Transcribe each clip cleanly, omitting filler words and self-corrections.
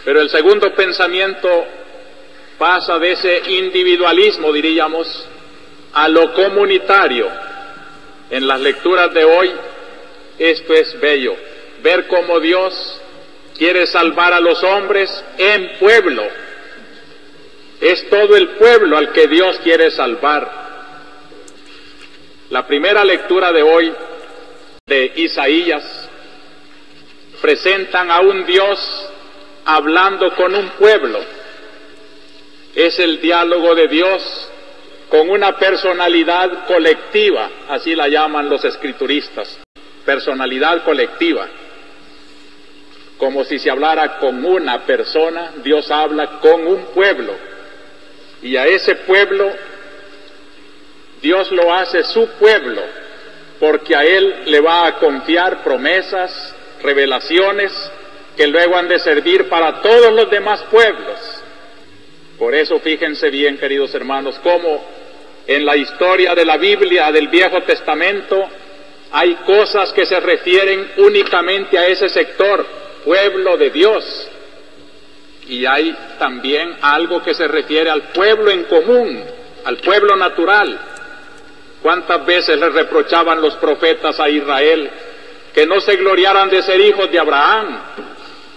Pero el segundo pensamiento pasa de ese individualismo, diríamos, a lo comunitario. En las lecturas de hoy, esto es bello, ver cómo Dios quiere salvar a los hombres en pueblo. Es todo el pueblo al que Dios quiere salvar. La primera lectura de hoy de Isaías presentan a un Dios hablando con un pueblo. Es el diálogo de Dios con una personalidad colectiva, así la llaman los escrituristas, personalidad colectiva. Como si se hablara con una persona, Dios habla con un pueblo. Y a ese pueblo, Dios lo hace su pueblo, porque a él le va a confiar promesas, revelaciones, que luego han de servir para todos los demás pueblos. Por eso fíjense bien, queridos hermanos, cómo en la historia de la Biblia, del Viejo Testamento, hay cosas que se refieren únicamente a ese sector, pueblo de Dios. Y hay también algo que se refiere al pueblo en común, al pueblo natural. ¿Cuántas veces le reprochaban los profetas a Israel que no se gloriaran de ser hijos de Abraham,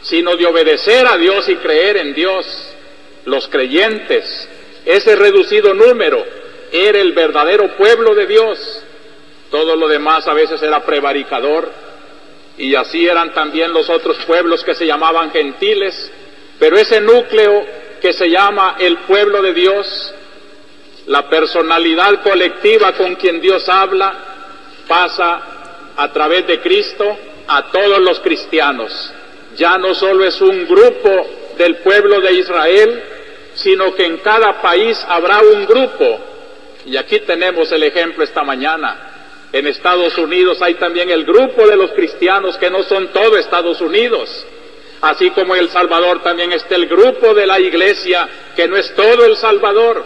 sino de obedecer a Dios y creer en Dios? Los creyentes, ese reducido número, era el verdadero pueblo de Dios. Todo lo demás a veces era prevaricador, y así eran también los otros pueblos que se llamaban gentiles, pero ese núcleo que se llama el pueblo de Dios, la personalidad colectiva con quien Dios habla, pasa a través de Cristo a todos los cristianos. Ya no solo es un grupo del pueblo de Israel, sino que en cada país habrá un grupo. Y aquí tenemos el ejemplo esta mañana. En Estados Unidos hay también el grupo de los cristianos que no son todo Estados Unidos. Así como en El Salvador también está el grupo de la iglesia que no es todo El Salvador.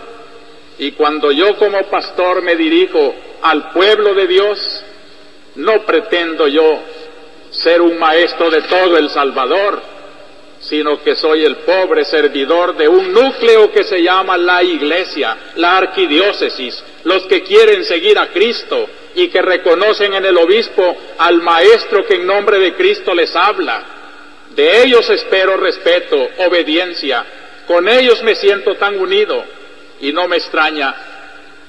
Y cuando yo como pastor me dirijo al pueblo de Dios, no pretendo yo ser un maestro de todo El Salvador, sino que soy el pobre servidor de un núcleo que se llama la iglesia, la arquidiócesis, los que quieren seguir a Cristo y que reconocen en el obispo al maestro que en nombre de Cristo les habla. De ellos espero respeto, obediencia, con ellos me siento tan unido, y no me extraña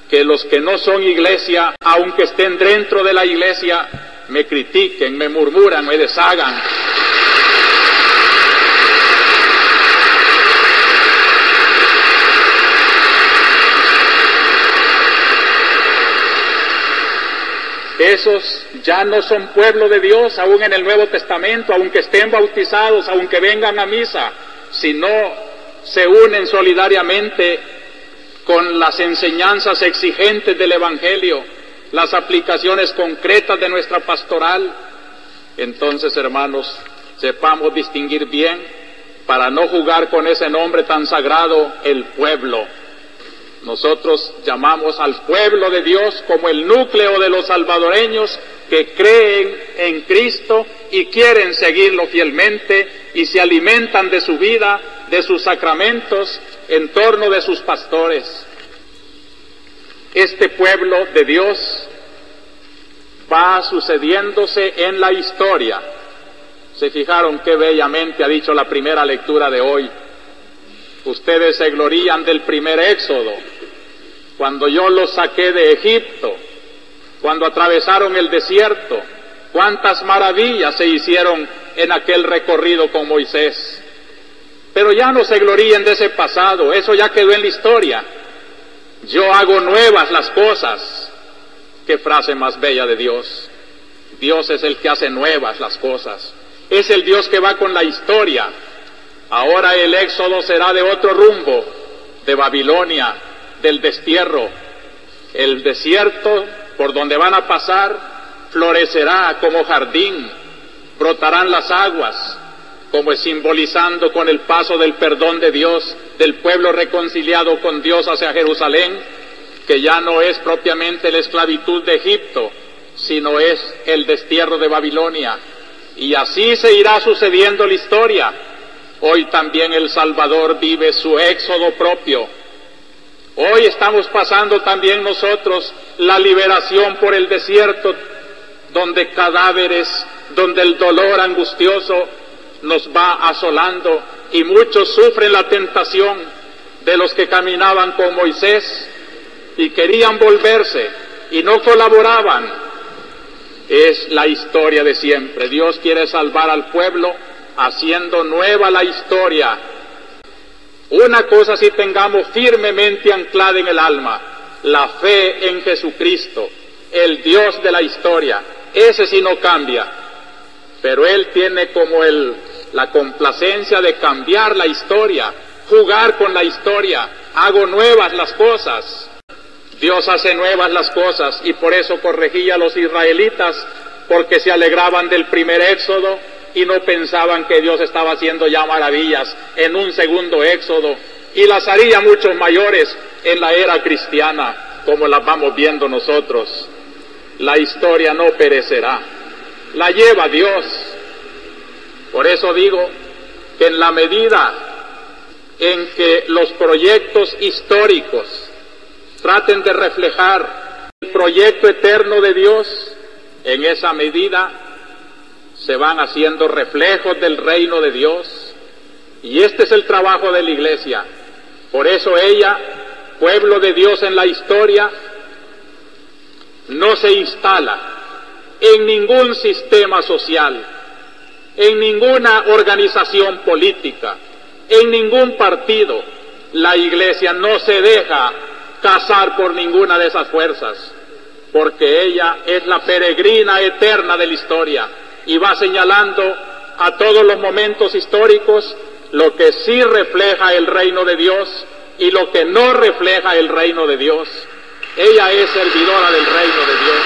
que los que no son iglesia, aunque estén dentro de la iglesia, me critiquen, me murmuran, me deshagan. Esos ya no son pueblo de Dios, aún en el Nuevo Testamento, aunque estén bautizados, aunque vengan a misa, si no se unen solidariamente con las enseñanzas exigentes del Evangelio, las aplicaciones concretas de nuestra pastoral. Entonces, hermanos, sepamos distinguir bien para no jugar con ese nombre tan sagrado, el pueblo. Nosotros llamamos al pueblo de Dios como el núcleo de los salvadoreños que creen en Cristo y quieren seguirlo fielmente y se alimentan de su vida, de sus sacramentos, en torno de sus pastores. Este pueblo de Dios va sucediéndose en la historia. ¿Se fijaron qué bellamente ha dicho la primera lectura de hoy? Ustedes se glorían del primer éxodo, cuando yo los saqué de Egipto, cuando atravesaron el desierto, cuántas maravillas se hicieron en aquel recorrido con Moisés. Pero ya no se gloríen de ese pasado, eso ya quedó en la historia. Yo hago nuevas las cosas. Qué frase más bella de Dios. Dios es el que hace nuevas las cosas. Es el Dios que va con la historia. Ahora el éxodo será de otro rumbo, de Babilonia, del destierro. El desierto por donde van a pasar florecerá como jardín, brotarán las aguas, como es simbolizando con el paso del perdón de Dios, del pueblo reconciliado con Dios hacia Jerusalén, que ya no es propiamente la esclavitud de Egipto, sino es el destierro de Babilonia. Y así se irá sucediendo la historia. Hoy también El Salvador vive su éxodo propio. Hoy estamos pasando también nosotros la liberación por el desierto, donde cadáveres, donde el dolor angustioso nos va asolando y muchos sufren la tentación de los que caminaban con Moisés y querían volverse y no colaboraban. Es la historia de siempre. Dios quiere salvar al pueblo haciendo nueva la historia. Una cosa sí tengamos firmemente anclada en el alma: la fe en Jesucristo, el Dios de la historia. Ese sí no cambia, pero Él tiene como la complacencia de cambiar la historia, jugar con la historia. Hago nuevas las cosas. Dios hace nuevas las cosas, y por eso corregía a los israelitas, porque se alegraban del primer éxodo y no pensaban que Dios estaba haciendo ya maravillas en un segundo éxodo, y las haría muchos mayores en la era cristiana, como las vamos viendo nosotros. La historia no perecerá, la lleva Dios. Por eso digo que en la medida en que los proyectos históricos traten de reflejar el proyecto eterno de Dios, en esa medida se van haciendo reflejos del reino de Dios, y este es el trabajo de la Iglesia. Por eso ella, pueblo de Dios en la historia, no se instala en ningún sistema social, en ninguna organización política, en ningún partido. La Iglesia no se deja cazar por ninguna de esas fuerzas, porque ella es la peregrina eterna de la historia y va señalando a todos los momentos históricos lo que sí refleja el reino de Dios y lo que no refleja el reino de Dios. Ella es servidora del reino de Dios.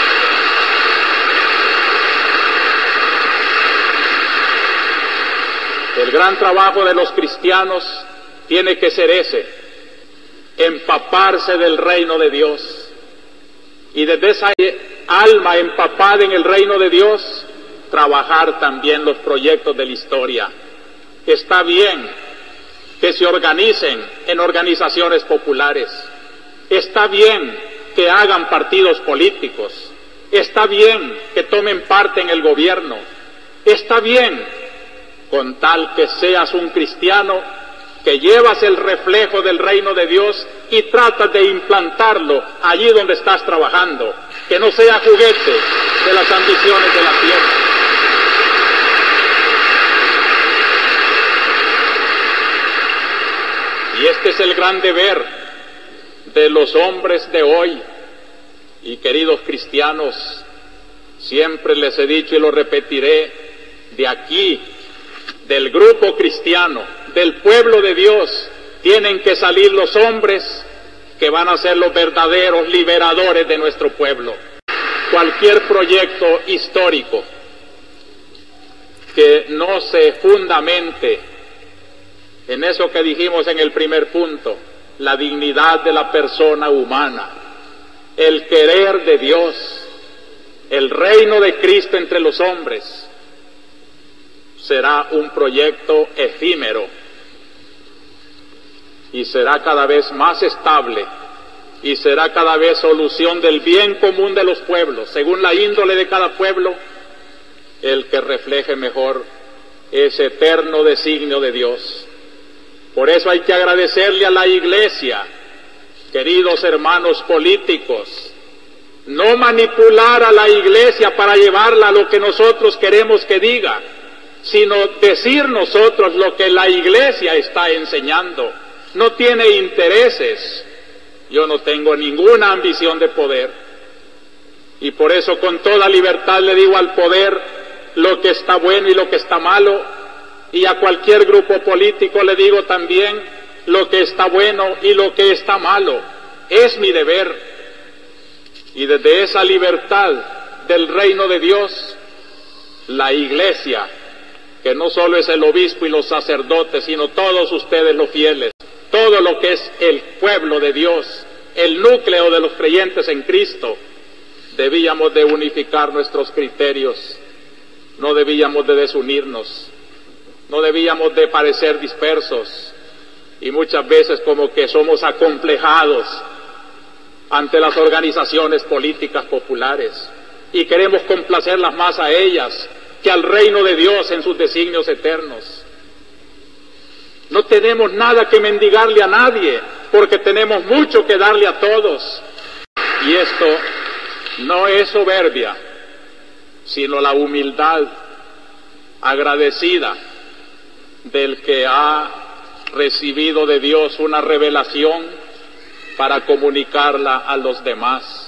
El gran trabajo de los cristianos tiene que ser ese: empaparse del reino de Dios, y desde esa alma empapada en el reino de Dios, trabajar también los proyectos de la historia. Está bien que se organicen en organizaciones populares, está bien que hagan partidos políticos, está bien que tomen parte en el gobierno, está bien, con tal que seas un cristiano que llevas el reflejo del reino de Dios y tratas de implantarlo allí donde estás trabajando, que no sea juguete de las ambiciones de la tierra. Y este es el gran deber de los hombres de hoy. Y queridos cristianos, siempre les he dicho y lo repetiré, de aquí, del grupo cristiano, del pueblo de Dios, tienen que salir los hombres que van a ser los verdaderos liberadores de nuestro pueblo. Cualquier proyecto histórico que no se fundamente en eso que dijimos en el primer punto, la dignidad de la persona humana, el querer de Dios, el reino de Cristo entre los hombres, será un proyecto efímero y será cada vez más estable y será cada vez solución del bien común de los pueblos, según la índole de cada pueblo, el que refleje mejor ese eterno designio de Dios. Por eso hay que agradecerle a la Iglesia, queridos hermanos políticos, no manipular a la Iglesia para llevarla a lo que nosotros queremos que diga, sino decir nosotros lo que la Iglesia está enseñando. No tiene intereses. Yo no tengo ninguna ambición de poder. Y por eso con toda libertad le digo al poder lo que está bueno y lo que está malo, y a cualquier grupo político le digo también lo que está bueno y lo que está malo. Es mi deber. Y desde esa libertad del reino de Dios, la Iglesia, que no solo es el obispo y los sacerdotes, sino todos ustedes los fieles, todo lo que es el pueblo de Dios, el núcleo de los creyentes en Cristo, debíamos de unificar nuestros criterios, no debíamos de desunirnos. No debíamos de parecer dispersos y muchas veces como que somos acomplejados ante las organizaciones políticas populares y queremos complacerlas más a ellas que al reino de Dios en sus designios eternos. No tenemos nada que mendigarle a nadie, porque tenemos mucho que darle a todos. Y esto no es soberbia, sino la humildad agradecida del que ha recibido de Dios una revelación para comunicarla a los demás.